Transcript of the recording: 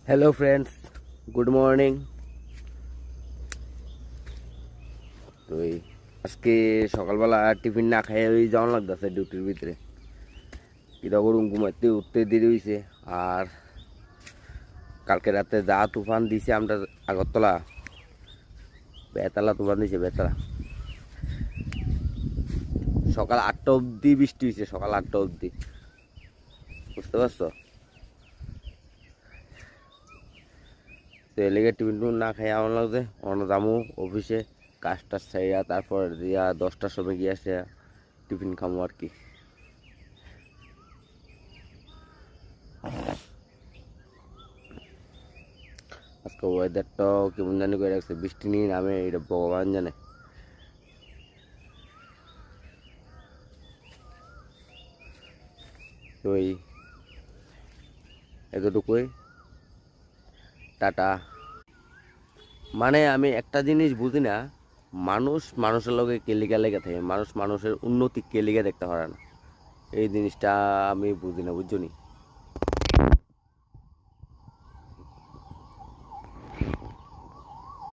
Hello friends, good morning. তো আজকে সকালবেলা টিফিন না খাই ওই যাওয়ান লাগতেছে ডিউটির ভিতরে। কিরা করুন, ঘুমাইতে উঠতে দেরি হয়েছে। আর কালকে রাতে যা তুফান দিছে আমরা আগরতলা, বেতালা তুফান দিছে বেতালা। সকাল 8টা অবধি বৃষ্টি হয়েছে, সকাল 8টা অবধি, বুঝতে পারছো? তো এলাকায় টিফিন টুফিন না খাই আমার লাগছে অন্য যাবো অফিসে, কাজটা ছাইয়া তারপর দিয়া 10টার সময় গিয়ে আসে টিফিন খামো আর কি। আজকে ওয়েদারটাও কেমন জানি করে রাখছে, বৃষ্টি নিয়ে নামে এটা ভগবান জানে। তো এতটুকুই, টাটা। মানে আমি একটা জিনিস বুঝি না, মানুষ মানুষের লগে কেলিকা লেগে থাকে, মানুষ মানুষের উন্নতি কেলিকা দেখতে পারে না। এই জিনিসটা আমি বুঝি না, বুঝছো নি?